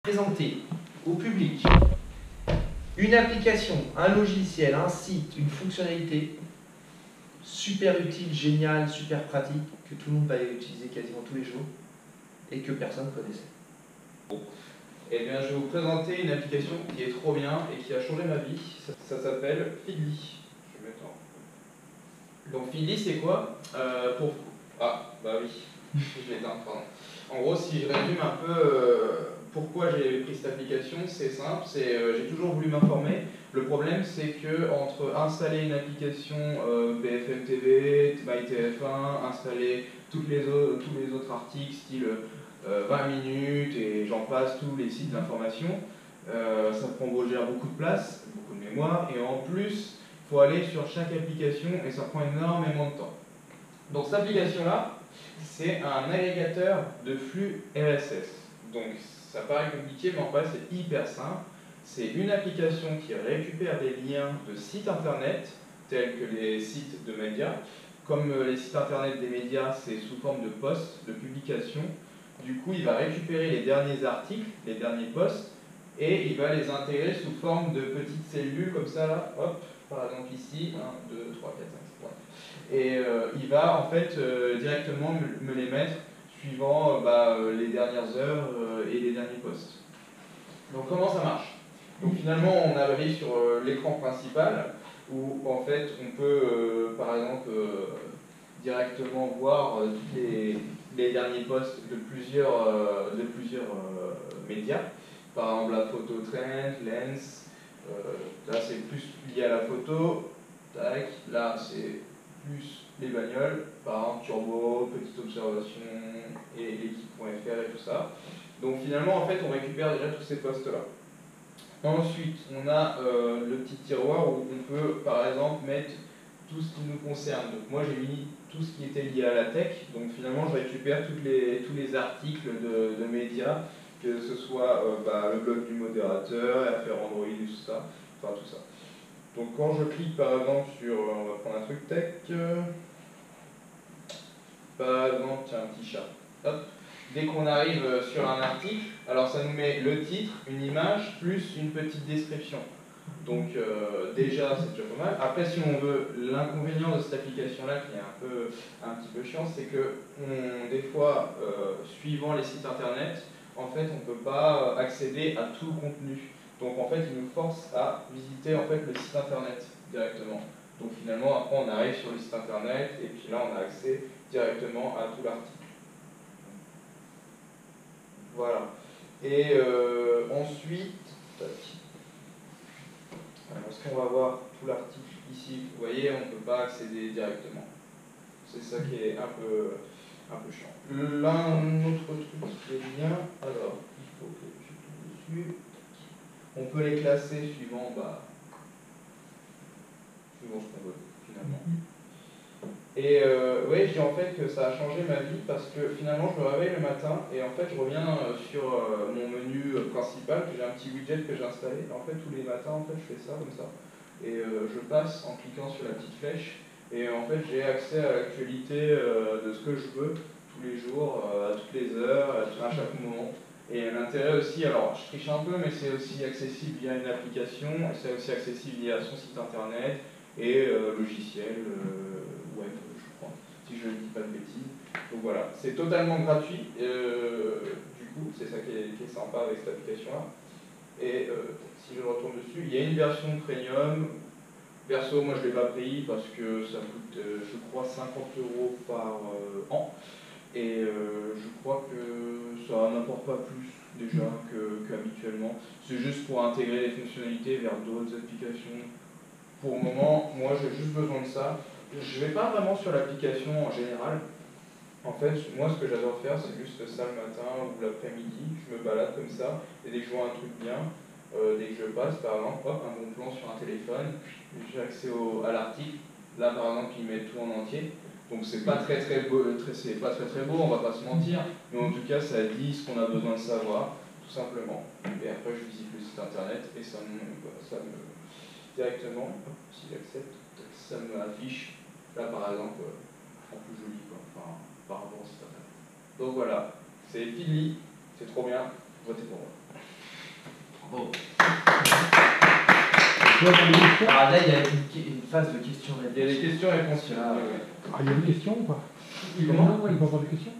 Présenter au public une application, un logiciel, un site, une fonctionnalité super utile, géniale, super pratique, que tout le monde va utiliser quasiment tous les jours et que personne ne connaissait. Bon. Eh bien, je vais vous présenter une application qui est trop bien et qui a changé ma vie. Ça s'appelle Feedly. Je vais mettre Donc Feedly, c'est quoi Ah, bah oui, je l'ai éteint, pardon. En gros, si je résume un peu pourquoi j'ai pris cette application, c'est simple, j'ai toujours voulu m'informer. Le problème, c'est que entre installer une application BFM TV, MyTF1, installer tous les autres articles, style 20 minutes et j'en passe, tous les sites d'information, ça prend beaucoup de place, beaucoup de mémoire, et en plus, il faut aller sur chaque application et ça prend énormément de temps. Donc cette application-là, c'est un agrégateur de flux RSS. Donc ça paraît compliqué, mais en fait c'est hyper simple. C'est une application qui récupère des liens de sites internet, tels que les sites de médias. Comme les sites internet des médias, c'est sous forme de posts, de publications. Du coup, il va récupérer les derniers articles, les derniers posts, et il va les intégrer sous forme de petites cellules comme ça, là, hop, par exemple ici, 1, 2, 3, 4, 5, 6, et il va en fait directement me les mettre suivant les dernières heures et les derniers posts. Donc comment ça marche? Donc finalement on arrive sur l'écran principal où en fait on peut par exemple directement voir les derniers posts de plusieurs médias. Par exemple la photo trend, lens, là c'est plus lié à la photo, tac, là c'est plus les bagnoles, par exemple Turbo, Petite Observation et l'équipe.fr et tout ça. Donc finalement en fait on récupère déjà tous ces posts là. Ensuite on a le petit tiroir où on peut par exemple mettre tout ce qui nous concerne. Donc moi j'ai mis tout ce qui était lié à la tech, donc finalement je récupère tous les articles de médias, que ce soit le blog du modérateur, affaires Android et tout ça, enfin tout ça. Donc quand je clique par exemple sur, on va prendre un truc tech, par exemple, tiens, un petit chat, hop. Dès qu'on arrive sur un article, alors ça nous met le titre, une image, plus une petite description. Donc déjà c'est déjà pas mal. Après si on veut, l'inconvénient de cette application là qui est un petit peu chiant, c'est que des fois, suivant les sites internet, en fait on ne peut pas accéder à tout le contenu. Donc en fait il nous force à visiter en fait le site internet directement. Donc finalement après on arrive sur le site internet et puis là on a accès directement à tout l'article. Voilà. Et ensuite, lorsqu'on va voir tout l'article ici, vous voyez, on ne peut pas accéder directement. C'est ça qui est un peu chiant. L'un autre truc qui est bien, alors, il faut que je clique dessus. On peut les classer suivant ce qu'on veut, finalement. Et oui, je dis en fait que ça a changé ma vie parce que finalement je me réveille le matin et en fait je reviens sur mon menu principal, que j'ai un petit widget que j'ai installé. Et en fait tous les matins en fait je fais ça comme ça. Et je passe en cliquant sur la petite flèche et en fait j'ai accès à l'actualité de ce que je veux tous les jours, à toutes les heures, à chaque moment. Et l'intérêt aussi, alors je triche un peu mais c'est aussi accessible via une application, c'est aussi accessible via son site internet et logiciel web, je crois, si je ne dis pas de bêtises. Donc voilà, c'est totalement gratuit, du coup, c'est ça qui est sympa avec cette application-là. Et si je retourne dessus, il y a une version premium. Perso, moi je ne l'ai pas pris parce que ça coûte, je crois, 50 € par an. Et je crois que ça n'apporte pas plus déjà qu'habituellement. C'est juste pour intégrer les fonctionnalités vers d'autres applications. Pour le moment, moi j'ai juste besoin de ça. Je ne vais pas vraiment sur l'application en général. En fait, moi ce que j'adore faire, c'est juste ça le matin ou l'après-midi. Je me balade comme ça, et dès que je vois un truc bien, dès que je passe, par exemple, hop, un bon plan sur un téléphone, j'ai accès à l'article. Là, par exemple, il met tout en entier. Donc c'est pas très beau, c'est pas très beau, on va pas se mentir, mais en tout cas ça dit ce qu'on a besoin de savoir, tout simplement. Et après je visite le site internet et ça me directement, si j'accepte, ça m'affiche, là par exemple, en plus joli quoi, enfin, par rapport au site internet. Donc voilà, c'est Feedly, c'est trop bien, votez pour moi. Oh. Tu vas dans les questions? Ah, là, il y a une phase de questions-réponses. Il y a des questions-réponses là. Ah, il y a des questions ou pas? Le Comment nom, Il peut y avoir des questions?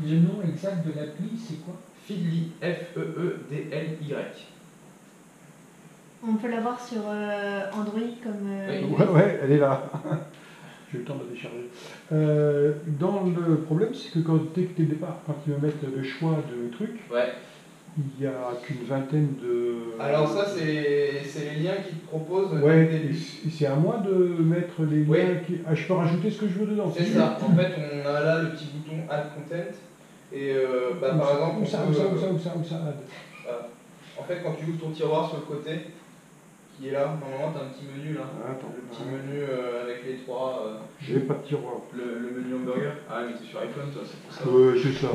le nom exact de l'appli, c'est quoi? Feedly, F-E-E-D-L-Y. On peut l'avoir sur Android comme. Oui. Ouais, elle est là. J'ai eu le temps de la décharger. Dans le problème, c'est que dès que départ, quand ils me mettent le choix de trucs, Ouais. il n'y a qu'une vingtaine de. Alors ça, c'est les liens qu'ils te proposent. Ouais, dès le début. et c'est à moi de mettre les Oui. liens. Ah, je peux rajouter ce que je veux dedans. C'est ça. En fait, on a là le petit bouton Add Content. Et par exemple, Où ça, add. En fait, quand tu ouvres ton tiroir sur le côté, qui est là, normalement, tu as un petit menu là. Ah, attends. Le petit menu avec les trois. J'ai pas de tiroir. Le menu hamburger. Ah, mais t'es sur iPhone, toi, c'est pour ça. Ouais, c'est ça.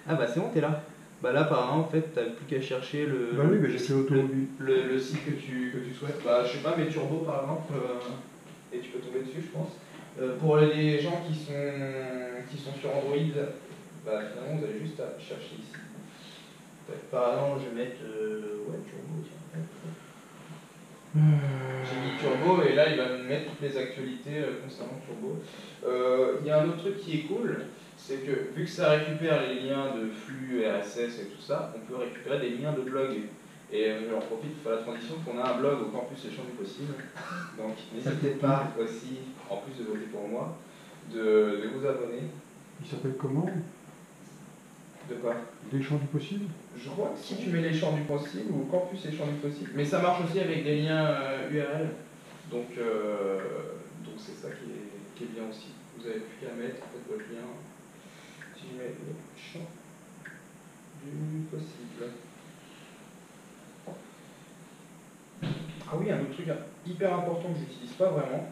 Ah, bah c'est bon, t'es là. Bah là, apparemment, en fait, t'as plus qu'à chercher Bah oui, mais j'ai fait automobile. le site que tu souhaites. Bah, je sais pas, mais Turbo par exemple, et tu peux tomber dessus, je pense. Pour les gens qui sont sur Android, bah finalement, vous avez juste à chercher ici. Par exemple, je vais mettre ouais, Turbo, tiens. J'ai mis Turbo et là, il va me mettre toutes les actualités concernant Turbo. Il y a un autre truc qui est cool. C'est que vu que ça récupère les liens de flux RSS et tout ça, on peut récupérer des liens de blog. Et j'en profite pour faire la transition qu'on a un blog au campus Les Champs du Possible. Donc n'hésitez pas aussi, en plus de voter pour moi, de vous abonner. Il s'appelle comment? De quoi? Les champs du possible? Je crois que si tu mets Les Champs du Possible ou campus Les Champs du Possible. Mais ça marche aussi avec des liens URL. Donc c'est ça qui est bien aussi. Vous avez plus qu'à mettre en fait, votre lien. Si je mets le champ du possible. Ah oui, un autre truc hyper important que j'utilise pas vraiment,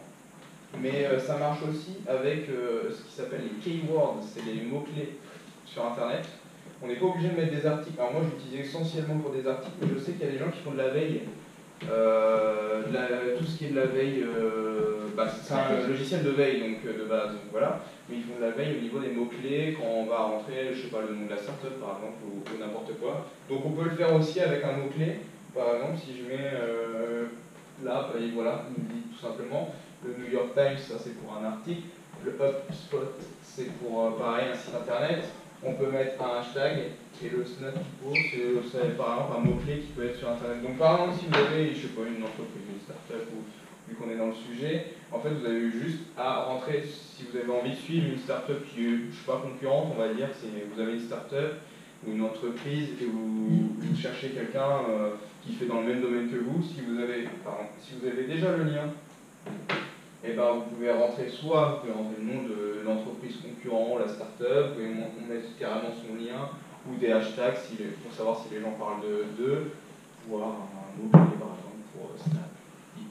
mais ça marche aussi avec ce qui s'appelle les keywords, c'est les mots-clés sur internet. On n'est pas obligé de mettre des articles. Alors moi j'utilise essentiellement pour des articles, mais je sais qu'il y a des gens qui font de la veille. Tout ce qui est de la veille, c'est un logiciel de veille donc de base, donc voilà. Mais ils font de la veille au niveau des mots-clés quand on va rentrer, je sais pas, le nom de la startup par exemple ou n'importe quoi. Donc on peut le faire aussi avec un mot-clé. Par exemple, si je mets là, et voilà, il nous dit tout simplement le New York Times, ça c'est pour un article. Le HubSpot, c'est pour pareil un site internet. On peut mettre un hashtag et le snap typo, c'est par exemple un mot-clé qui peut être sur internet. Donc par exemple, si vous avez, je sais pas, une entreprise, une startup ou vu qu'on est dans le sujet, en fait vous avez juste à rentrer, si vous avez envie de suivre une startup qui est, je sais pas, concurrente, on va dire, si vous avez une startup ou une entreprise et vous cherchez quelqu'un qui fait dans le même domaine que vous, si vous avez déjà le lien, et ben vous pouvez rentrer soit vous pouvez rentrer le nom de l'entreprise concurrent, la startup, vous pouvez mettre carrément son lien ou des hashtags pour savoir si les gens parlent d'eux, voire un mot-clé par exemple pour Snap.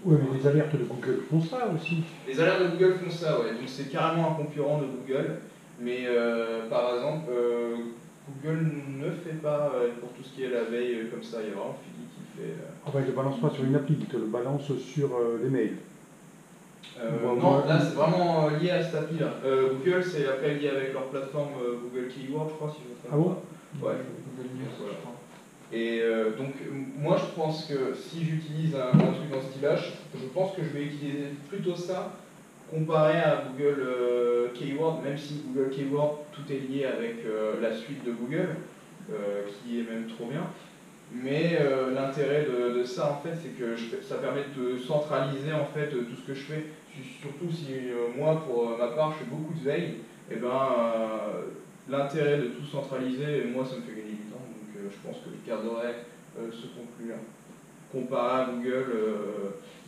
Oui, mais les alertes de Google font ça aussi. Les alertes de Google font ça, ouais. Donc c'est carrément un concurrent de Google. Mais par exemple, Google ne fait pas pour tout ce qui est la veille comme ça. Il y a vraiment Feedly qui le fait. Ah bah, il ne le balance pas sur une appli, il te le balance sur les mails. Non, là c'est vraiment lié à cette appli-là. Google, c'est après lié avec leur plateforme Google Keyword, je crois, si je me trompe Ah bon? pas. Ouais. Google News, Voilà. je crois. Et donc, moi je pense que si j'utilise un truc dans ce style-là, je pense que je vais utiliser plutôt ça comparé à Google Keyword, même si Google Keyword, tout est lié avec la suite de Google, qui est même trop bien. Mais l'intérêt de ça, en fait, c'est que ça permet de centraliser en fait tout ce que je fais. Surtout si moi, pour ma part, je fais beaucoup de veille, et ben l'intérêt de tout centraliser, moi, ça me fait gagner du temps. Donc je pense que le quart d'oreille se conclut là. Comparé à Google,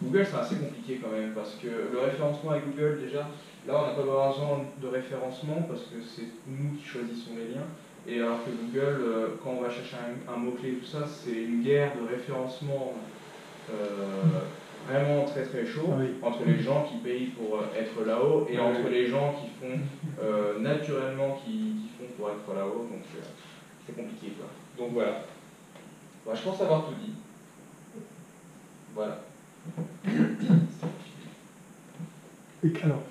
Google c'est assez compliqué quand même parce que le référencement avec Google déjà, là on n'a pas besoin de référencement parce que c'est nous qui choisissons les liens. Et alors que Google, quand on va chercher un mot-clé tout ça, c'est une guerre de référencement vraiment très très chaud entre les gens qui payent pour être là-haut et entre les gens qui font naturellement qui font pour être là-haut. Donc c'est compliqué quoi. Donc voilà. Bah, je pense avoir tout dit. Voilà. Et alors,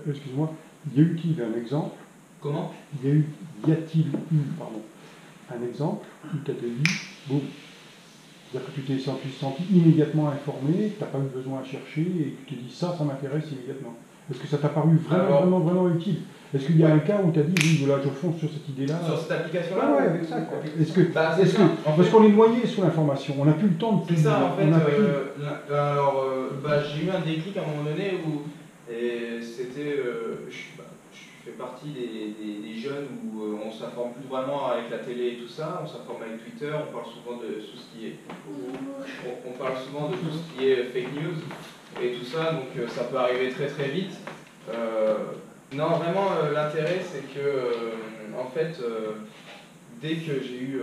excuse-moi, y a-t-il un exemple? Comment? Y a-t-il eu, pardon, un exemple où tu as dit, boum, c'est-à-dire que tu t'es senti immédiatement informé, que tu n'as pas eu besoin à chercher et que tu t'es dit ça m'intéresse immédiatement. Est-ce que ça t'a paru vraiment utile? Est-ce qu'il y a un cas où tu as dit, oui, voilà, je fonce sur cette idée-là? Sur cette application-là? Ah ouais, avec ça, quoi. Parce Parce qu'on est noyé sous l'information, on n'a plus le temps de tout. C'est ça, en fait. J'ai eu un déclic à un moment donné où c'était. Je fais partie des jeunes où on s'informe plus vraiment avec la télé et tout ça, on s'informe avec Twitter, on parle souvent de tout ce qui est. On parle souvent de tout ce qui est fake news et tout ça, donc ça peut arriver très très vite. Non, vraiment, l'intérêt, c'est que, en fait, dès que j'ai eu,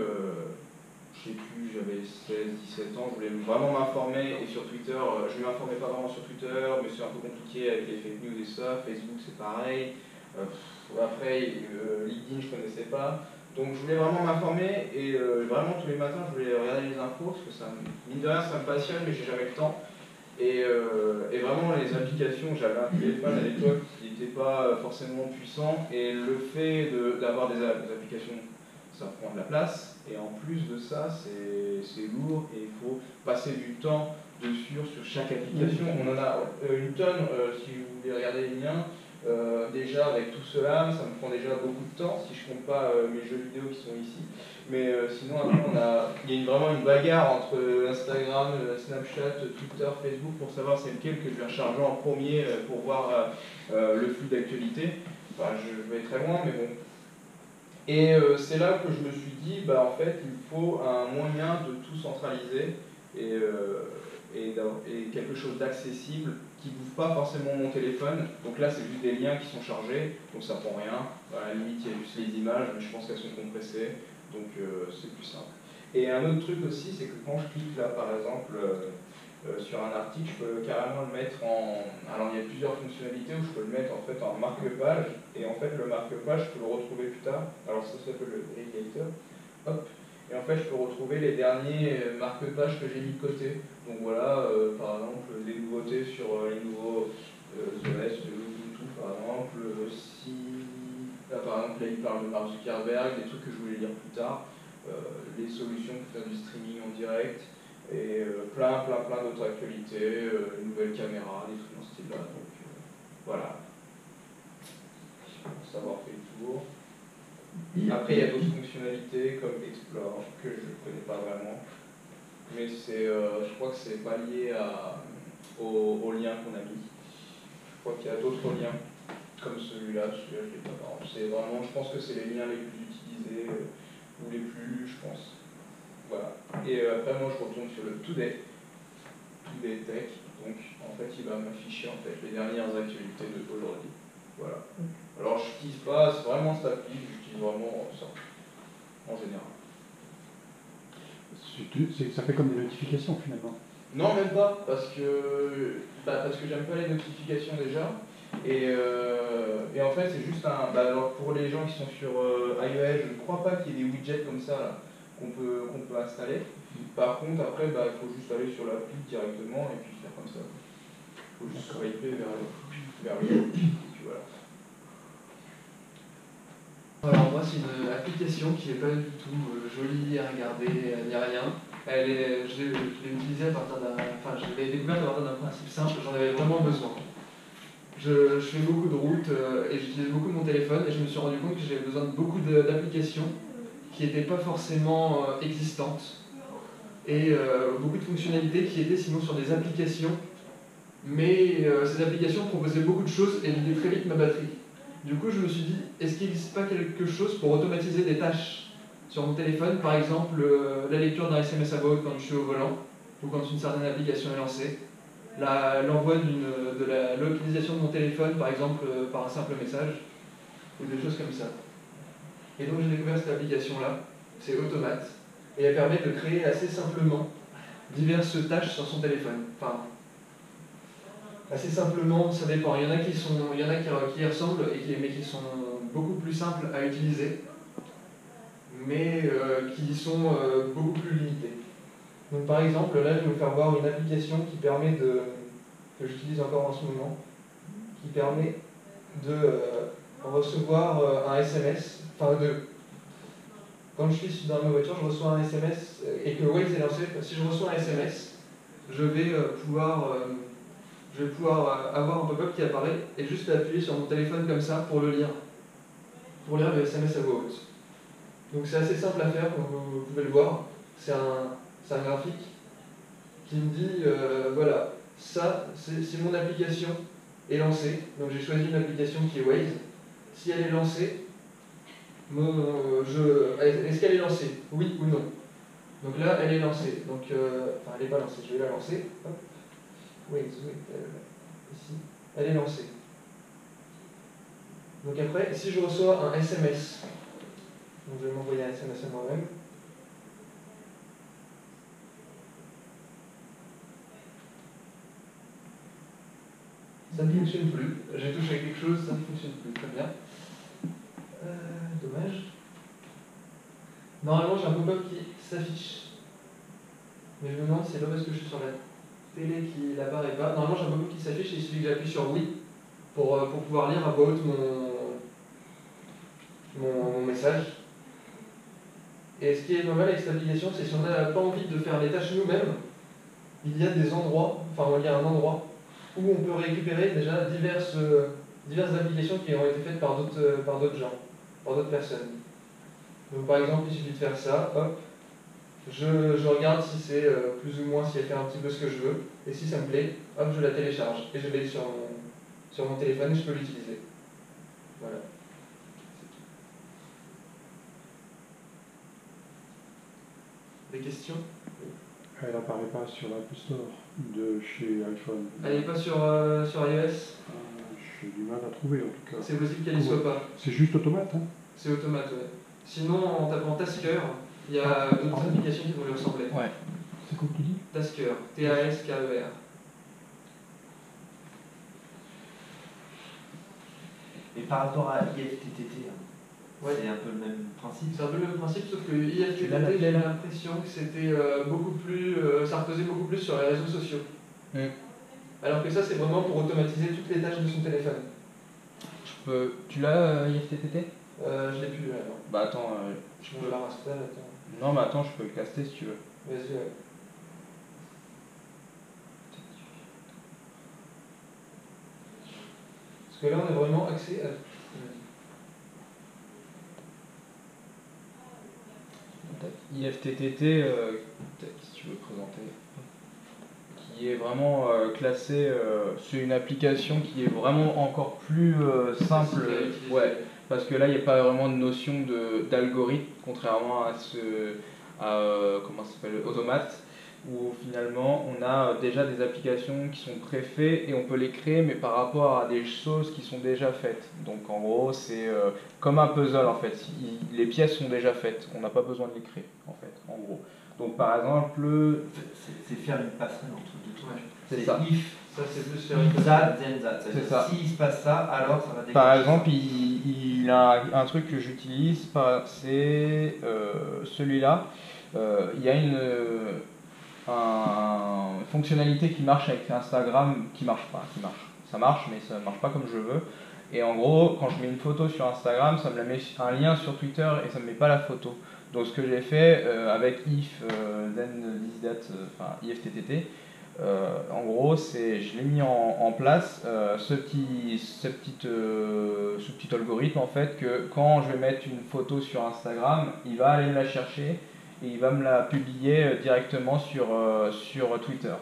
je sais plus, j'avais 16, 17 ans, je voulais vraiment m'informer, et sur Twitter, je ne m'informais pas vraiment sur Twitter, mais c'est un peu compliqué avec les fake news et ça, Facebook c'est pareil, après, LinkedIn je connaissais pas, donc je voulais vraiment m'informer, et vraiment tous les matins, je voulais regarder les infos, parce que ça, mine de rien, ça me passionne, mais j'ai jamais le temps. Et vraiment, les applications, j'avais un téléphone à l'époque qui n'était pas forcément puissant, et le fait d'avoir des applications, ça prend de la place, et en plus de ça, c'est lourd, et il faut passer du temps dessus sur chaque application. On en a une tonne, si vous voulez regarder les liens. Déjà, avec tout cela, ça me prend déjà beaucoup de temps, si je compte pas mes jeux vidéo qui sont ici. Mais sinon, après, il y a vraiment une bagarre entre Instagram, Snapchat, Twitter, Facebook pour savoir c'est lequel que je vais recharger en premier pour voir le flux d'actualité. Enfin, je vais très loin, mais bon. Et c'est là que je me suis dit, bah, en fait, il faut un moyen de tout centraliser et quelque chose d'accessible qui ne bouffe pas forcément mon téléphone. Donc là, c'est juste des liens qui sont chargés, donc ça prend rien. À la limite, il y a juste les images, mais je pense qu'elles sont compressées. Donc c'est plus simple. Et un autre truc aussi, c'est que quand je clique là par exemple sur un article, je peux carrément le mettre en. Alors il y a plusieurs fonctionnalités où je peux le mettre en fait en marque-page, et en fait le marque-page, je peux le retrouver plus tard. Alors ça s'appelle le relegator. Hop. Et en fait, je peux retrouver les derniers marque-pages que j'ai mis de côté. Donc voilà, par exemple, des nouveautés sur les nouveaux OS de Ubuntu, par exemple. Là, par exemple, là, il parle de Mark Zuckerberg, des trucs que je voulais lire plus tard, les solutions pour faire du streaming en direct, et plein d'autres actualités, une nouvelle caméra, des trucs dans ce style-là. Donc voilà. Je pense avoir fait le tour. Après, il y a d'autres fonctionnalités comme Explore que je ne connais pas vraiment, mais je crois que c'est pas lié au lien qu'on a mis. Je crois qu'il y a d'autres liens comme celui-là je ne l'ai pas. C'est vraiment, je pense que c'est les liens les plus utilisés ou les plus lus, je pense. Voilà. Et après, moi, je retourne sur le Today Tech. Donc, en fait, il va m'afficher en fait les dernières actualités d'aujourd'hui. Voilà. Alors, je n'utilise pas vraiment cette appli, j'utilise vraiment ça, en général. Ça fait comme des notifications finalement. Non, même pas, parce que j'aime pas les notifications déjà. Et en fait, c'est juste un. Alors pour les gens qui sont sur iOS, je ne crois pas qu'il y ait des widgets comme ça là, qu'on peut installer. Par contre, après, il faut juste aller sur l'appli directement et puis faire comme ça. Il faut juste swiper vers le et puis voilà. Alors moi c'est une application qui n'est pas du tout jolie à regarder, ni rien. Je l'ai utilisée à partir je l'ai découverte à partir d'un principe simple, j'en avais vraiment besoin. Je fais beaucoup de routes et j'utilise beaucoup mon téléphone, et je me suis rendu compte que j'avais besoin de beaucoup d'applications qui n'étaient pas forcément existantes, et beaucoup de fonctionnalités qui étaient sinon sur des applications, mais ces applications proposaient beaucoup de choses et vidaient très vite ma batterie. Du coup, je me suis dit, est-ce qu'il n'existe pas quelque chose pour automatiser des tâches sur mon téléphone, par exemple la lecture d'un SMS à voix haute quand je suis au volant, ou quand une certaine application est lancée, l'envoi de la localisation de mon téléphone, par exemple par un simple message, ou des choses comme ça. Et donc j'ai découvert cette application-là, c'est Automate, et elle permet de créer assez simplement diverses tâches sur son téléphone. Enfin, assez simplement, ça dépend. Il y en a qui y ressemblent, mais qui sont beaucoup plus simples à utiliser, mais qui sont beaucoup plus limitées. Donc par exemple, là je vais vous faire voir une application qui permet que j'utilise encore en ce moment, qui permet de recevoir un SMS, quand je suis dans ma voiture, je reçois un SMS et que Waze est lancé, si je reçois un SMS, je vais pouvoir avoir un pop-up qui apparaît et juste appuyer sur mon téléphone comme ça pour le lire le SMS à voix haute. Donc c'est assez simple à faire, comme vous pouvez le voir. C'est un graphique qui me dit, voilà, ça, si mon application est lancée, donc j'ai choisi une application qui est Waze, si elle est lancée, est-ce qu'elle est lancée? Oui ou non? Donc là, elle est lancée. Donc, enfin, elle n'est pas lancée, je vais la lancer. Hop. Waze, ici, elle est lancée. Donc après, si je reçois un SMS, donc je vais m'envoyer un SMS à moi-même. Ça ne fonctionne plus. J'ai touché quelque chose, ça ne fonctionne plus. Très bien. Dommage. Normalement, j'ai un pop-up qui s'affiche. Mais je me demande si c'est pas parce que je suis sur la télé qu'il n'apparaît pas. Normalement, j'ai un pop-up qui s'affiche et il suffit que j'appuie sur oui pour pouvoir lire à voix haute mon message. Et ce qui est pas mal avec cette application, c'est si on n'a pas envie de faire les tâches nous-mêmes, il y a des endroits, enfin il y a un endroit où on peut récupérer déjà diverses applications qui ont été faites par d'autres gens, par d'autres personnes. Donc par exemple, il suffit de faire ça, hop, je regarde si c'est plus ou moins, si elle fait un petit peu ce que je veux, et si ça me plaît, hop, je la télécharge, et je l'ai sur mon téléphone et je peux l'utiliser. Voilà. Des questions? Elle n'apparaît pas sur l'App Store de chez iPhone. Elle n'est pas sur iOS? J'ai du mal à trouver en tout cas. C'est possible qu'elle n'y soit pas. C'est juste automate, hein? C'est automate, ouais. Sinon, en tapant Tasker, il y a d'autres applications qui vont lui ressembler. Ouais. C'est quoi que tu dis? Tasker, T-A-S-K-E-R. Et par rapport à IFTTT, ouais, c'est un peu le même principe. C'est un peu le même principe, sauf que IFTTT, j'ai l'impression que c'était beaucoup plus. Ça reposait beaucoup plus sur les réseaux sociaux. Alors que ça, c'est vraiment pour automatiser toutes les tâches de son téléphone. Tu l'as, IFTTT? Je l'ai plus là, non. Bah attends, Je peux la raster, attends. Non, mais attends, je peux le caster si tu veux. Vas-y, ouais. Parce que là, on est vraiment axé à. IFTTT, si tu veux présenter, qui est vraiment classé, c'est une application qui est vraiment encore plus simple, ouais, parce que là il n'y a pas vraiment de notion d'algorithme, contrairement à comment ça s'appelle, Automate, où finalement on a déjà des applications qui sont préfaites et on peut les créer, mais par rapport à des choses qui sont déjà faites. Donc en gros c'est comme un puzzle en fait, les pièces sont déjà faites, on n'a pas besoin de les créer en fait, en gros. Donc par exemple, c'est faire une passerelle entre deux trucs. C'est ça. If, ça c'est plus faire if that, then that. C'est ça. S'il se passe ça, alors ça va déclencher. Par exemple, il a un truc que j'utilise, c'est celui-là. Il y a une fonctionnalité qui marche avec Instagram, qui marche pas, ça marche mais ça marche pas comme je veux, et en gros quand je mets une photo sur Instagram, ça me met un lien sur Twitter et ça me met pas la photo. Donc ce que j'ai fait avec if then this that, enfin IFTTT, en gros c'est, je l'ai mis en place ce petit algorithme en fait, que quand je vais mettre une photo sur Instagram, il va aller la chercher et il va me la publier directement sur Twitter,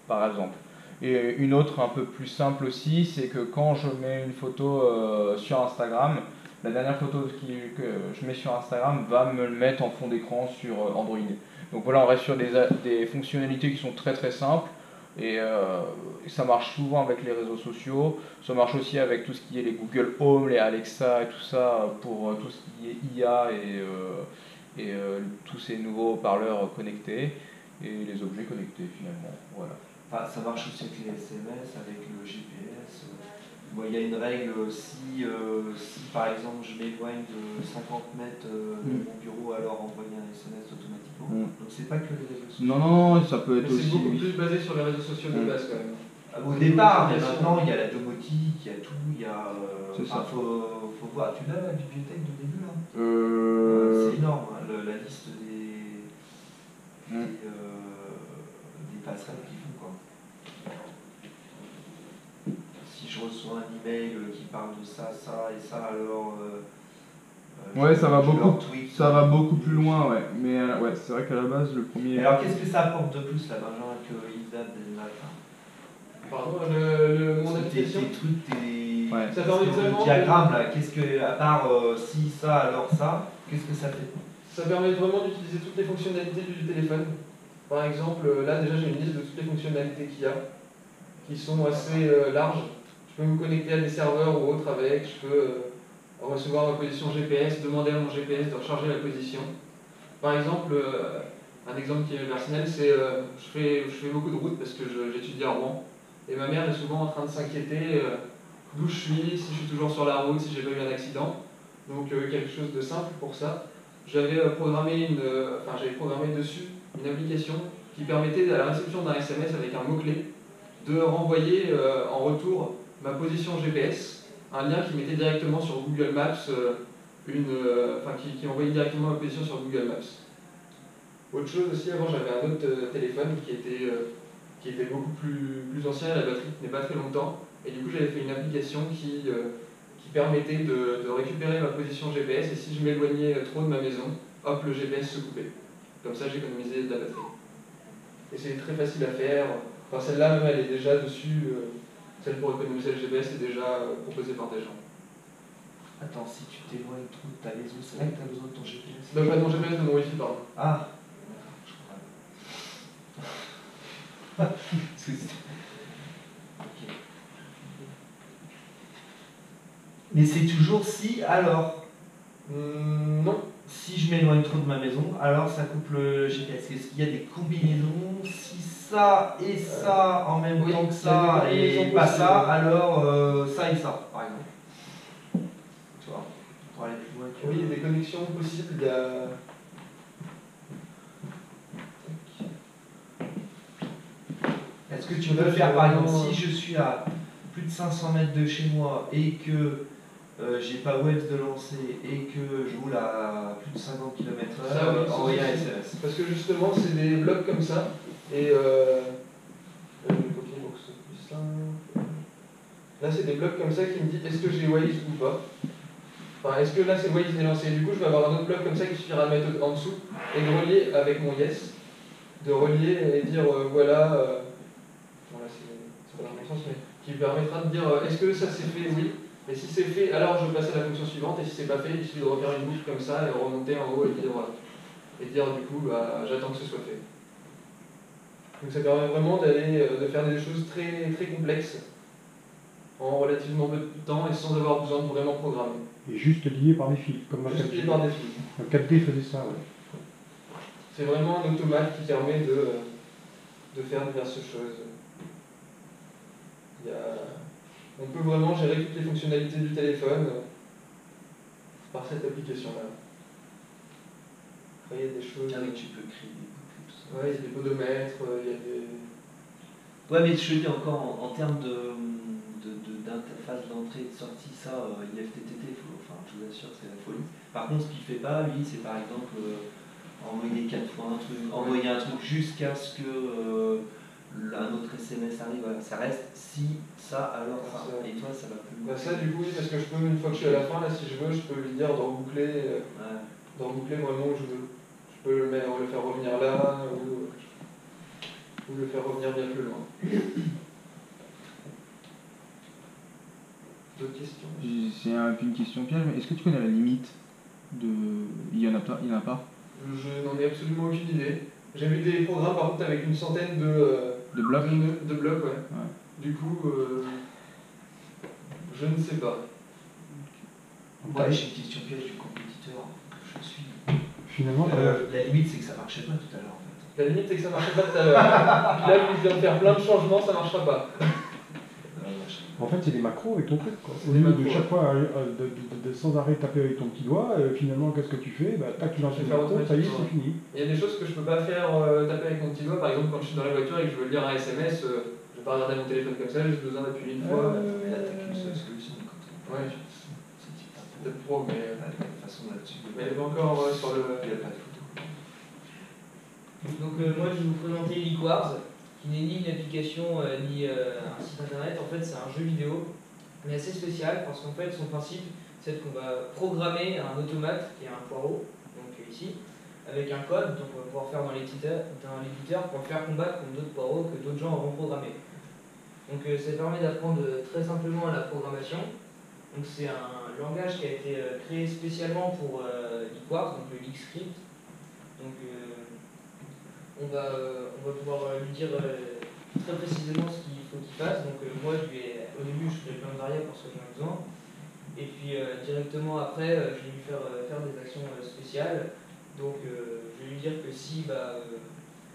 par exemple. Et une autre un peu plus simple aussi, c'est que quand je mets une photo sur Instagram, la dernière photo que je mets sur Instagram va me le mettre en fond d'écran sur Android. Donc voilà, on reste sur des fonctionnalités qui sont très très simples, et ça marche souvent avec les réseaux sociaux, ça marche aussi avec tout ce qui est les Google Home, les Alexa et tout ça, pour tout ce qui est IA et tous ces nouveaux haut-parleurs connectés et les objets connectés finalement. Voilà. Enfin, ça marche aussi avec les SMS, avec le GPS. Bon, il y a une règle, si par exemple je m'éloigne de 50 mètres de mon bureau, alors envoyer un SMS automatiquement. Donc c'est pas que les réseaux sociaux. Non, ça peut être aussi. C'est beaucoup plus basé sur les réseaux sociaux de base quand même. Au départ, mais maintenant il y a la domotique, il y a tout, il y a. C'est ça. Faut voir. Tu l'as la bibliothèque de début là? C'est énorme, hein, la liste des passerelles qu'ils font, quoi. Si je reçois un email qui parle de ça, ça et ça, alors... ouais, ça va beaucoup tweet, plus loin, ouais. Mais ouais, c'est vrai qu'à la base, le premier... Alors qu'est-ce que ça apporte de plus, là, Benjamin, que Ildad et Matin? Pardon, mon application tes trucs, tes... Ouais. Ça permet vraiment le diagramme, là, qu'est-ce que, à part si, ça, alors ça, qu'est-ce que ça fait? Ça permet vraiment d'utiliser toutes les fonctionnalités du téléphone. Par exemple, là déjà j'ai une liste de toutes les fonctionnalités qu'il y a, qui sont assez larges. Je peux me connecter à des serveurs ou autres avec, je peux recevoir ma position GPS, demander à mon GPS de recharger la position. Par exemple, un exemple qui est personnel, c'est je fais beaucoup de routes parce que j'étudie à Rouen. Et ma mère est souvent en train de s'inquiéter d'où je suis, si je suis toujours sur la route, si j'ai pas eu un accident. Donc quelque chose de simple pour ça. J'avais programmé dessus une application qui permettait à la réception d'un SMS avec un mot-clé de renvoyer en retour ma position GPS, un lien qui mettait directement sur Google Maps, qui envoyait directement ma position sur Google Maps. Autre chose aussi, avant j'avais un autre téléphone qui était beaucoup plus ancien, la batterie tenait pas très longtemps, et du coup j'avais fait une application qui permettait de récupérer ma position GPS, et si je m'éloignais trop de ma maison, hop, le GPS se coupait. Comme ça j'économisais de la batterie. Et c'est très facile à faire. Enfin, celle-là, même, elle est déjà dessus. Celle pour économiser le GPS est déjà proposée par des gens. Attends, si tu t'éloignes trop de ta maison, c'est là que tu as besoin de ton GPS? Non, pas de mon GPS, de mon Wi-Fi, pardon. Ah, ok. Mais c'est toujours si, alors. Non. Si je m'éloigne trop de ma maison, alors ça coupe le GPS. Est-ce qu'il y a des combinaisons? Si ça et ça en même temps que ça et pas ça, alors ça et ça, par exemple. Tu vois, pour aller plus loin. Oui, il y a des connexions possibles. Il y a... Est-ce que tu peux faire, par exemple, si je suis à plus de 500 mètres de chez moi et que j'ai pas Waves de lancer et que je roule à plus de 50 km/h, envoyer un SMS. Parce que justement, c'est des blocs comme ça. Et là, c'est des blocs comme ça qui me disent est-ce que j'ai Waves ou pas. Enfin, est-ce que là, c'est Waves est lancé. Du coup, je vais avoir un autre bloc comme ça qui suffira de mettre en dessous et de relier avec mon yes. De relier et dire voilà. Voilà, c'est pas dans le sens, mais qui permettra de dire est-ce que ça s'est fait? Oui. Et si c'est fait, alors je passe à la fonction suivante, et si c'est pas fait, il suffit de refaire une boucle comme ça et remonter en haut et dire du coup, j'attends que ce soit fait. Donc ça permet vraiment de faire des choses très, très complexes en relativement peu de temps et sans avoir besoin de vraiment programmer. Et juste lié par des fils, comme Juste lié par des fils. Un 4D faisait ça, ouais. C'est vraiment un automate qui permet de faire diverses choses. On peut vraiment gérer toutes les fonctionnalités du téléphone par cette application-là. Après, il y a des choses... Ah oui, tu peux créer des boucles et tout ça. Ouais, il y a des podomètres, il y a des... Ouais, mais je dis encore, en termes d'interface d'entrée et de sortie, ça, IFTTT, enfin, je vous assure, c'est la folie. Par contre, ce qu'il ne fait pas, lui, c'est par exemple envoyer 4 fois un truc, envoyer un truc jusqu'à ce que un autre SMS arrive. Voilà. Ça reste si, ça, alors ça. Et toi, ça va plus loin. Bah ça, du coup, oui, parce que je peux, une fois que je suis à la fin, là, si je veux, je peux lui dire de reboucler vraiment où je veux. Je peux le faire revenir là, ou le faire revenir bien plus loin. D'autres questions? C'est une question piège, mais est-ce que tu connais la limite de... Il y en a pas? Je n'en ai absolument aucune idée. J'ai vu des programmes par contre avec une centaine de blocs. De blocs, ouais. Du coup, je ne sais pas. Ouais, j'ai une question piège du compétiteur que je suis. Finalement, la limite, c'est que ça marchait pas tout à l'heure en fait. La limite, c'est que ça marchait pas tout à l'heure. Là, je viens de faire plein de changements, ça marchera pas. en fait, c'est des macros avec ton truc, quoi. Au des lieu de macros, chaque fois de sans arrêt taper avec ton petit doigt, finalement, qu'est-ce que tu fais? Bah, tac, tu lances le macro, ça y est, c'est fini. Il y a des choses que je peux pas faire taper avec mon petit doigt. Par exemple, quand je suis dans la voiture et que je veux lire un SMS, je vais pas regarder mon téléphone comme ça, j'ai juste besoin d'appuyer une fois. Mais là, t'as qu'une seule solution. Ouais, c'est peut-être pro, mais. façon là-dessus. Mais encore sur le. Il n'y a pas de photo. Donc moi je vais vous présenter Liquars, qui n'est ni une application ni un site internet. En fait c'est un jeu vidéo, mais assez spécial parce qu'en fait son principe c'est qu'on va programmer un automate qui est un poireau, donc ici, avec un code, donc on va pouvoir faire dans l'éditeur pour le faire combattre contre d'autres poireaux que d'autres gens auront programmé. Donc ça permet d'apprendre très simplement la programmation. Donc c'est un langage qui a été créé spécialement pour Liquars, donc le LeakScript. Donc on va pouvoir lui dire très précisément ce qu'il faut qu'il fasse. Donc moi au début je crée plein de variables parce que j'en ai besoin. Et puis directement après je vais lui faire des actions spéciales. Donc je vais lui dire que si là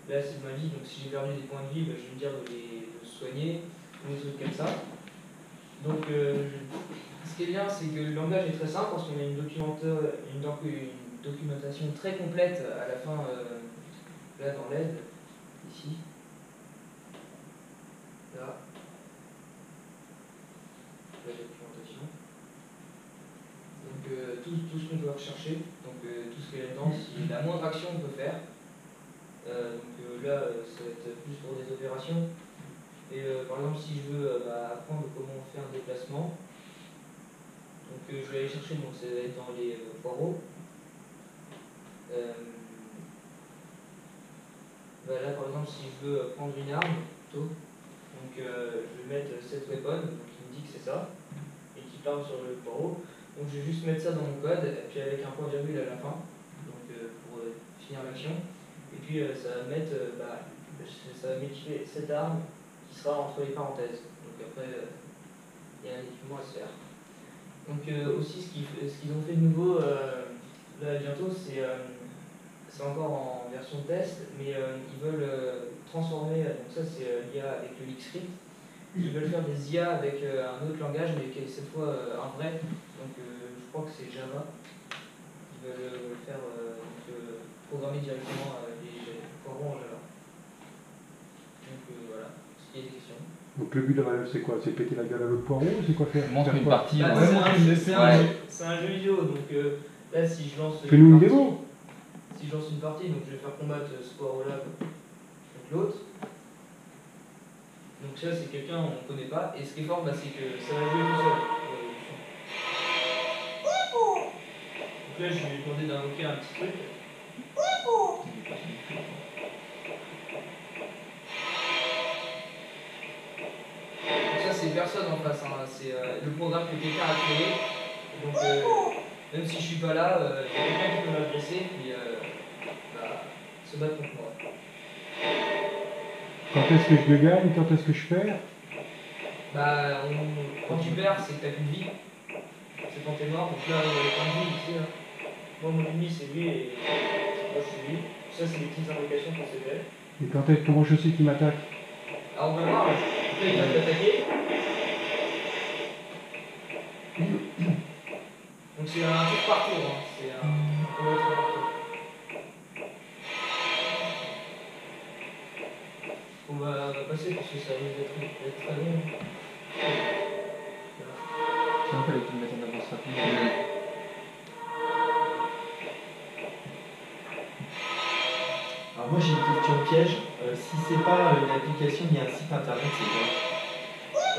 c'est de ma vie, donc si j'ai perdu des points de vie, je vais lui dire de les soigner, ou des trucs comme ça. Donc ce qui est bien c'est que le langage est très simple parce qu'on a une documentation très complète à la fin, là dans l'aide, ici, là, la documentation. Donc tout ce qu'on peut rechercher, donc tout ce qui est là-dedans, si la moindre action on peut faire. Là ça va être plus pour des opérations. Et par exemple si je veux apprendre comment faire un déplacement, donc je vais aller chercher, donc ça va être dans les poireaux. Là par exemple si je veux prendre une arme, plutôt, donc je vais mettre cette weapon, donc il me dit que c'est ça, et qui parle sur le poireau. Donc je vais juste mettre ça dans mon code, et puis avec un point virgule à la fin, donc pour finir l'action. Et puis ça va mettre, ça va m'équiper cette arme qui sera entre les parenthèses. Donc après, il y a un équipement à se faire. Donc aussi ce qu'ils ont fait de nouveau là bientôt, c'est encore en version test, mais ils veulent transformer, donc ça c'est l'IA avec le LeakScript, ils veulent faire des IA avec un autre langage, mais qui est cette fois un vrai, donc je crois que c'est Java. Ils veulent faire programmer directement les poireaux en Java. Donc voilà, est-ce qu'il y a des questions? Donc le but de la manœuvre, c'est quoi? C'est péter la gueule à l'autre poireau? C'est quoi faire? Montre une quoi? partie. C'est un jeu vidéo, donc là si je lance Fais-nous une démo. Si je lance une partie, donc je vais faire combattre ce poireau-là contre l'autre. Donc ça c'est quelqu'un on ne connaît pas, et ce qui est fort c'est que ça va jouer tout seul. Donc là je vais lui demander d'invoquer un petit truc. Donc ça c'est personne en face, hein. C'est le programme que quelqu'un a créé. Donc même si je suis pas là, il y a quelqu'un qui peut m'adresser et se battre contre moi. Quand est-ce que je gagne? Quand est-ce que je perds? Quand tu perds, c'est que t'as qu'une vie. C'est quand t'es mort, donc là, les points de vie ici. Hein. Moi, mon ennemi, c'est lui et moi, je suis lui. Ça, c'est les petites invocations qu'on s'est fait. Et comment je sais qu'il m'attaque? Alors, on va voir. Là, il va t'attaquer. Donc, c'est un tour par tour. Hein. C'est un tour par tour. On va passer parce que ça risque d'être très long. Il fallait que tu me mettes en avance rapide. Alors moi j'ai une question piège. Si c'est pas une application ni un site internet, c'est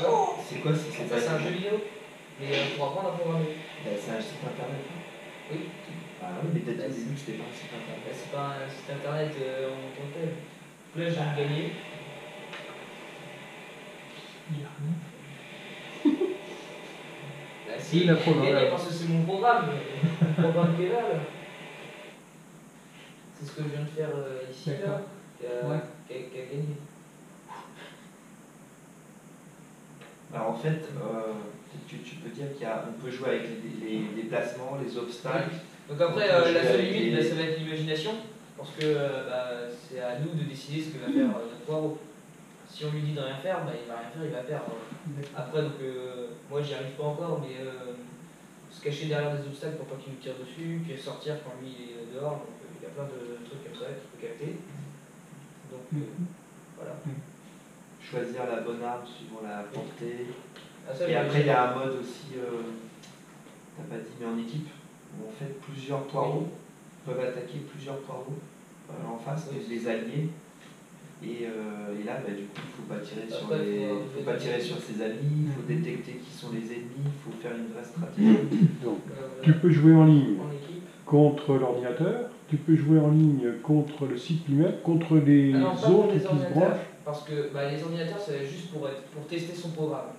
quoi? C'est quoi si c'est Ça, pas c'est un jeu vidéo. Mais pour apprendre à programmer. C'est un site internet. Oui. Ah oui, mais peut-être au début c'était pas un site internet. C'est pas un site internet en tant que tel. Là, je viens de gagner. Il y a rien. Si, la j'ai programme. gagné parce que c'est mon programme. Le programme qui est là. C'est ce que je viens de faire ici, là, qui a gagné. Alors en fait, peut-être que tu peux dire qu'on peut jouer avec les déplacements, les obstacles. Donc après, On peut la jouer seule avec limite, les- ça va être l'imagination. Parce que c'est à nous de décider ce que va faire notre poireau. Si on lui dit de rien faire, il va rien faire, il va perdre. Après, donc, moi j'y arrive pas encore, mais se cacher derrière des obstacles pour pas qu'il nous tire dessus, puis sortir quand lui il est dehors, donc il y a plein de trucs comme ça qu'il faut capter. Donc voilà. Choisir la bonne arme suivant la portée. Ah, ça, Et j'ai après, il y réussi. a un mode aussi, t'as pas dit, mais en équipe. où en fait plusieurs poireaux peuvent attaquer plusieurs poireaux en face, les alliés. Et là, du coup, il ne faut pas tirer sur ses amis, il faut détecter qui sont les ennemis, il faut faire une vraie stratégie. Donc, tu peux jouer en ligne En équipe. contre l'ordinateur, tu peux jouer en ligne contre le site lui-même, contre les Non, pas autres pour les qui se ordinateurs, branchent. parce que les ordinateurs, c'est juste pour tester son programme.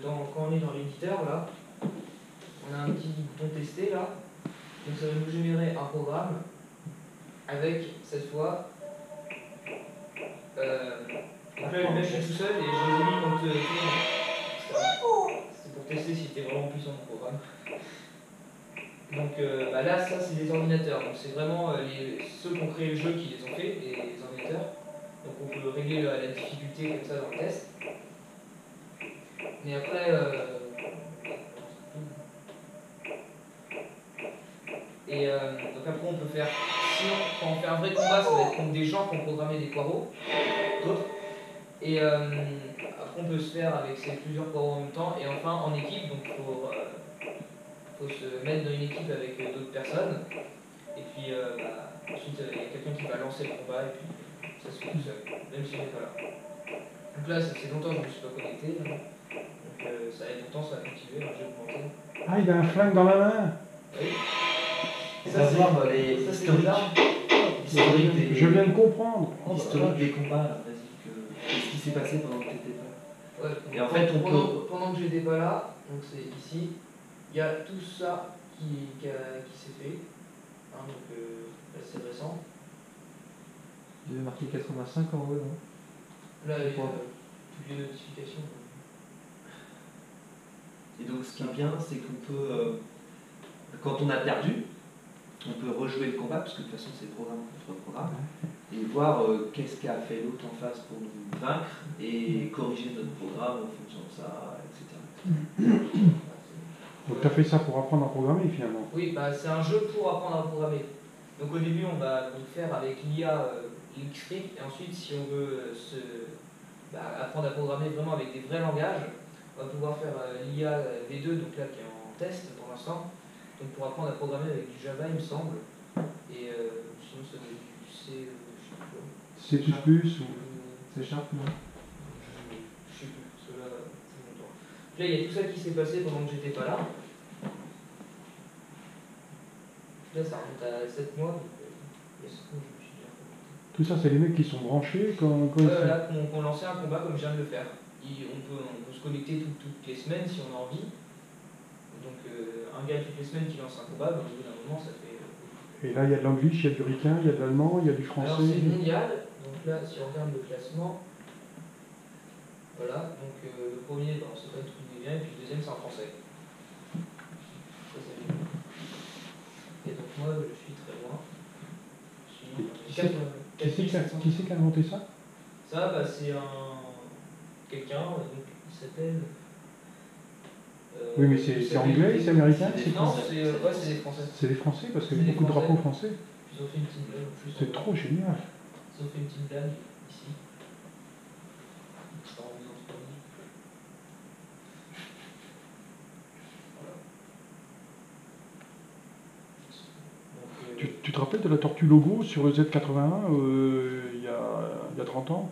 Donc quand on est dans l'éditeur, là, on a un petit bouton tester, là. Donc ça va nous générer un programme avec, cette fois, donc là, le mec est tout seul et je les ai mis contre tout le monde. C'est pour tester si c'était vraiment puissant mon programme. Donc là, ça c'est des ordinateurs. Donc c'est vraiment ceux qui ont créé le jeu qui les ont fait, les ordinateurs. Donc on peut régler la difficulté comme ça dans le test. Mais après, donc après on peut faire, sinon quand on fait un vrai combat, ça va être contre des gens qui ont programmé des poireaux, d'autres. Et après on peut se faire avec ces plusieurs poireaux en même temps. Et enfin en équipe, donc faut se mettre dans une équipe avec d'autres personnes. Et puis ensuite il y a quelqu'un qui va lancer le combat et puis ça se fait tout seul, même si on n'est pas là. Donc là, ça fait longtemps que je ne me suis pas connecté. Donc ça va être longtemps, ça va continuer, un jeu augmenté. Ah, il a un flingue dans la main. Oui. Ça, c'est voir les ça, c'est historiques. bizarre. Historique des, Je viens de comprendre. historique des combats, là, vas-y, qu'est-ce qui s'est passé pendant que tu n'étais pas là? Ouais, Et en fait, on pendant que j'étais pas là, donc c'est ici, il y a tout ça qui s'est fait. Donc là, c'est récent. Il y avait marqué 85 en haut, non? Là, il y a toutes les notifications. Et donc ce qui est bien, c'est qu'on peut, quand on a perdu, on peut rejouer le combat, parce que de toute façon c'est programme contre programme, et voir qu'est-ce qu'a fait l'autre en face pour nous vaincre, et corriger notre programme en fonction de ça, etc. Donc tu as fait ça pour apprendre à programmer finalement. Oui, c'est un jeu pour apprendre à programmer. Donc au début, on va le faire avec l'IA Xscript, et ensuite, si on veut apprendre à programmer vraiment avec des vrais langages, on va pouvoir faire l'IA V2, donc là qui est en test pour l'instant, donc pour apprendre à programmer avec du Java, il me semble, et sinon ça doit être du C, je sais pas. C++ ou... C'est Sharp, non? Je sais plus, parce que là, c'est longtemps. Là, il y a tout ça qui s'est passé pendant que j'étais pas là. Là, ça remonte à 7 mois, donc il y a 7 mois, je me suis bien connecté. Tout ça, c'est les mecs qui sont branchés quand ils sont... Là, qu'on lançait un combat comme je viens de le faire. On peut se connecter toutes les semaines si on a envie. Donc, un gars toutes les semaines qui lance un combat, au bout d'un moment, ça fait. Et là, il y a de l'anglais, il y a du ricain, il y a de l'allemand, il y a du français. Alors, c'est mondial. Donc là, si on regarde le classement, voilà. Donc, le premier, on ne sait pas tout est bien, et puis le deuxième, c'est en français. Ça, c'est bien. Et donc, moi, je suis très loin. Qui c'est qui a inventé ça? Ça, c'est quelqu'un, il s'appelle. Oui, mais c'est anglais, c'est américain, c'est Non, quoi? c'est des Français. C'est des Français, parce qu'il y C'est a des beaucoup de drapeaux Français. français. Ils ont fait une petite blague en plus. C'est trop génial. Ils ont fait une petite blague ici. Ça rend bien en Espagne. Voilà. Donc, Tu te rappelles de la tortue logo sur le Z81 il y a 30 ans?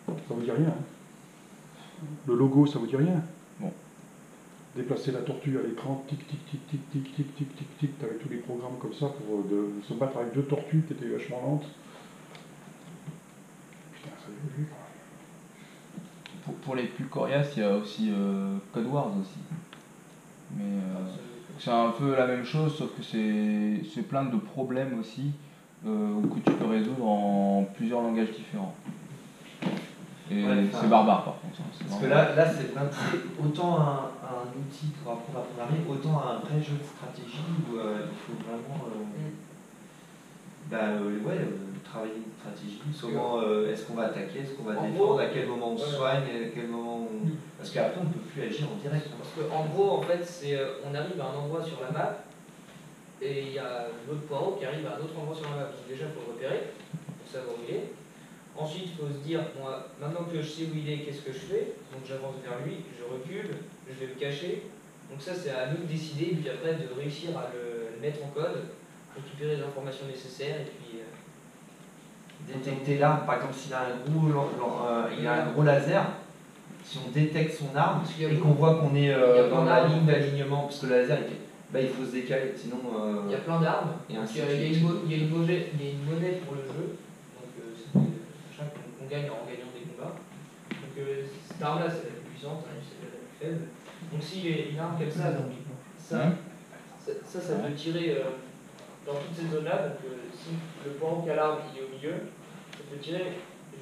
Ça vous dit rien, hein? Le logo, ça vous dit rien? Bon. Déplacer la tortue à l'écran, tic, tic, tic, tic, tic, tic, tic, tic, tic, t'avais tous les programmes comme ça pour se battre avec deux tortues qui étaient vachement lentes. Putain, ça évolue quand même. Pour les plus coriaces, il y a aussi Code Wars aussi. Mais c'est un peu la même chose, sauf que c'est plein de problèmes aussi que tu peux résoudre en plusieurs langages différents. Et c'est barbare par contre. Parce que là c'est autant un outil pour apprendre à programmer, autant un vrai jeu de stratégie où il faut vraiment travailler une stratégie. Comment est-ce qu'on va attaquer, est-ce qu'on va défendre, à quel moment on soigne, à quel moment on... Parce qu'après on ne peut plus agir en direct. Parce qu'en gros, en fait, on arrive à un endroit sur la map et il y a l'autre poireau qui arrive à un autre endroit sur la map. Donc déjà, il faut le repérer pour savoir où il est. Ensuite, il faut se dire, maintenant que je sais où il est, qu'est-ce que je fais? Donc j'avance vers lui, je recule, je vais me cacher, Donc ça c'est à nous de décider, puis après de réussir à le mettre en code, récupérer les informations nécessaires et puis... Détecter l'arme, par exemple s'il a un gros laser, si on détecte son arme et qu'on voit qu'on est dans la ligne d'alignement, parce que le laser il faut se décaler, sinon... Il y a plein d'armes, il y a une monnaie pour le jeu, donc c'est machin qu'on gagne en gagnant des combats. Donc cette arme là c'est la plus puissante, c'est la plus faible. Donc s'il y a une arme comme ça, donc ça peut tirer dans toutes ces zones là, donc si le point qui a l'arme il est au milieu, ça peut tirer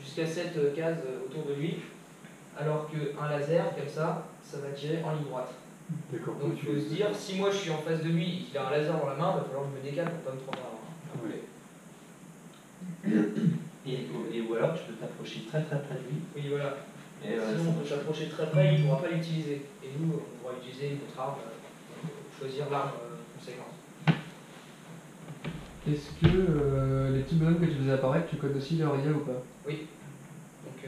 jusqu'à 7 cases autour de lui, alors qu'un laser comme ça va tirer en ligne droite. Donc il faut se dire, si moi je suis en face de lui et qu'il a un laser dans la main, il va falloir que je me décale pour pas me prendre un boulet. Ou alors tu peux t'approcher très très près de lui. Oui voilà. Sinon on peut s'approcher très près, il ne pourra pas l'utiliser. Et nous on pourra utiliser notre arme, choisir l'arme conséquente. Est-ce que les petits bonhommes que tu faisais apparaître, tu codes aussi leur IA ou pas? Oui. Donc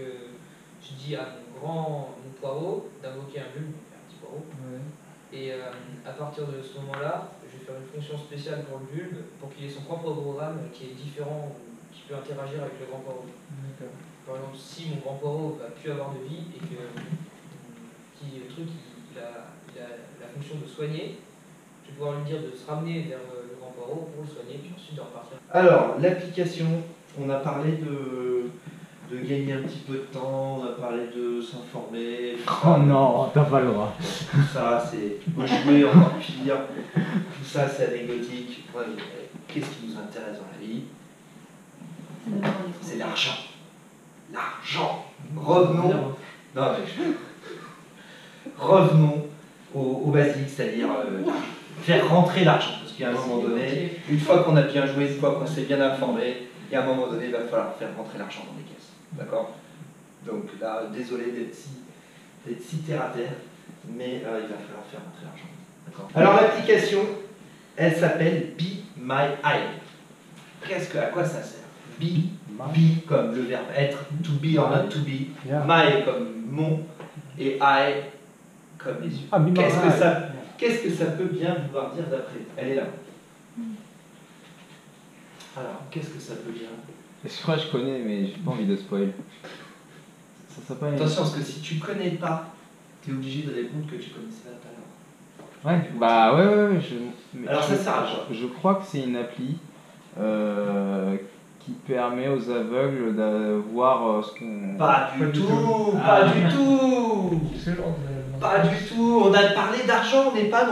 je dis à mon poireau d'invoquer un bulbe, un petit poireau. Ouais. Et à partir de ce moment-là, je vais faire une fonction spéciale pour le bulbe pour qu'il ait son propre programme qui est différent, qui peut interagir avec le grand poireau. Par exemple, si mon grand poireau va plus avoir de vie et que le truc il a la fonction de soigner, je vais pouvoir lui dire de se ramener vers le grand poireau pour le soigner, puis ensuite de repartir. Alors, l'application, on a parlé de gagner un petit peu de temps, on a parlé de s'informer. Oh non, t'as pas le droit. Tout ça, c'est jouer encore pire. Tout ça, c'est anecdotique. Ouais, qu'est-ce qui nous intéresse dans la vie? C'est l'argent. L'argent. Revenons. Non, revenons au basique, c'est-à-dire faire rentrer l'argent. Parce qu'à un moment donné, une fois qu'on a bien joué, une fois qu'on s'est bien informé, et à un moment donné, il va falloir faire rentrer l'argent dans les caisses. D'accord? Donc là, désolé d'être si terre à terre, mais il va falloir faire rentrer l'argent. D'accord? Alors l'application, elle s'appelle Be My Eye. À quoi ça sert? Be comme le verbe être, to be or not to be, my comme mon, et eye comme les yeux. Qu'est-ce que ça peut bien vouloir dire d'après? Elle est là. Alors, qu'est-ce que ça peut dire? Je crois que je connais, mais j'ai pas envie de spoil. Attention, parce que si tu connais pas, tu es obligé de répondre que tu connaissais pas tout à l'heure. Ouais, bah ouais. Alors ça sert à quoi? Je crois que c'est une appli qui permet aux aveugles de voir ce qu'on... Pas du tout. Pas du tout. On a parlé d'argent, on n'est pas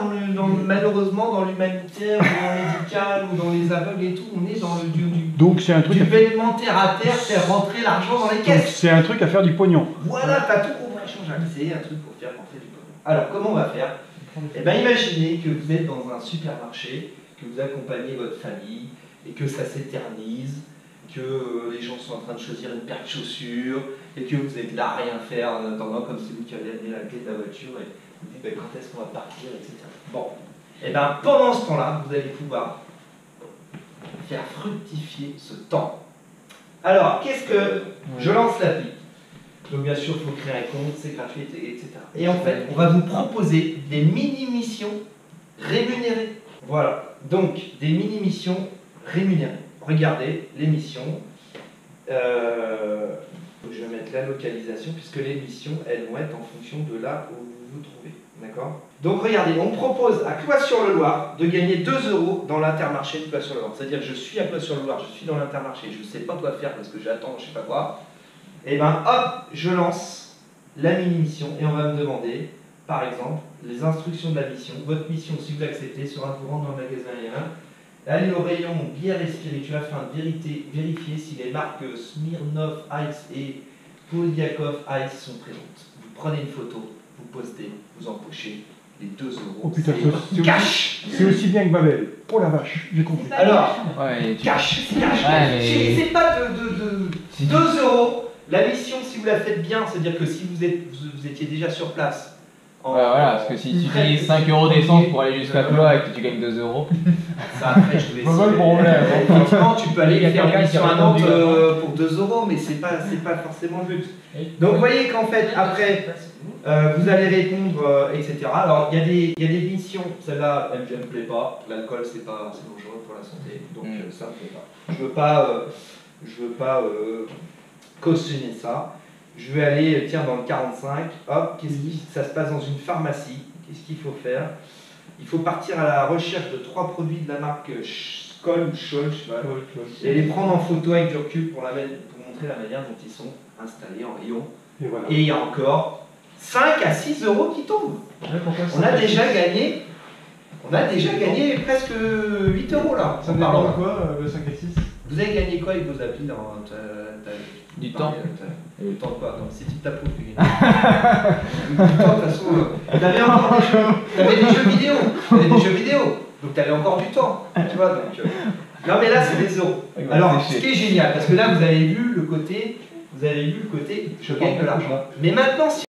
malheureusement dans l'humanitaire, ou dans le médical, ou dans les aveugles et tout. On est dans Donc c'est un truc du vêtement terre à terre, faire rentrer l'argent dans les caisses. C'est un truc à faire du pognon. Voilà, t'as tout compris, Jean-Jacques. C'est un truc pour faire rentrer du pognon. Alors, comment on va faire? Eh bien, imaginez que vous êtes dans un supermarché, que vous accompagnez votre famille, et que ça s'éternise, que les gens sont en train de choisir une paire de chaussures, et que vous êtes là à rien faire en attendant, comme c'est vous qui avez amené la clé de la voiture, et vous dites quand est-ce qu'on va partir, etc. Bon, et bien pendant ce temps-là, vous allez pouvoir faire fructifier ce temps. Alors, qu'est-ce que je lance l'appli? Donc bien sûr, il faut créer un compte, c'est gratuit, etc. Et en fait, on va vous proposer des mini-missions rémunérées. Voilà, donc des mini-missions rémunérées. Regardez les missions. Je vais mettre la localisation, puisque les missions, elles vont être en fonction de là où vous vous trouvez. D'accord? Donc regardez, on propose à Cloît-sur-le-Loir de gagner 2 € dans l'Intermarché de Cloît-sur-le-Loir. C'est-à-dire que je suis à Cloît-sur-le-Loir, je suis dans l'Intermarché, je ne sais pas quoi faire parce que j'attends, je ne sais pas quoi. Et bien hop, je lance la mini-mission et on va me demander, par exemple, les instructions de la mission. Votre mission, si vous l'acceptez, sera de vous rendre dans le magasin aérien, allez au rayon bière et spiritueux afin de vérifier si les marques Smirnoff Ice et Polyakov Ice sont présentes. Vous prenez une photo, vous postez, vous empochez les 2 €. Oh putain, cash. C'est aussi bien que Babel. Oh la vache, j'ai compris. Alors, Ouais, cash. Ouais, C'est pas de 2 €. La mission, si vous la faites bien, c'est-à-dire que si vous étiez déjà sur place, Voilà, parce que si tu utilises 5 € d'essence pour aller jusqu'à toi et que tu gagnes 2 €. Ça, après, je te laisse. Pas le problème. Effectivement, tu peux aller Il y a faire une quelqu'un qui mission a à Nantes répondu, pour 2 €, mais c'est pas forcément le but. Donc, vous voyez qu'en fait, après, vous allez répondre, etc. Alors, il y a des missions, celle-là, elle ne me plaît pas. L'alcool, c'est dangereux pour la santé, donc ça ne me plaît pas. Je veux pas cautionner ça. Je vais aller, tiens, dans le 45, hop, ça se passe dans une pharmacie. Qu'est-ce qu'il faut faire? Il faut partir à la recherche de 3 produits de la marque Skoll ou Scholl, je sais pas, et les prendre en photo avec du recul pour montrer la manière dont ils sont installés en rayon. Et voilà. Et il y a encore 5 à 6 € qui tombent. On a déjà gagné presque 8 € là. Ça dépend de quoi, le 5 et 6? Vous avez gagné quoi avec vos applis dans Du temps. Le temps de quoi? Non, c'est type ta peau que tu gagnes. Du temps, de toute façon, t'avais encore des jeux vidéo. Donc t'avais encore du temps. Tu vois, donc. Non, mais là, c'est des euros. Alors, ce qui est génial, parce que là, vous avez vu le côté, je gagne de l'argent. Mais maintenant, si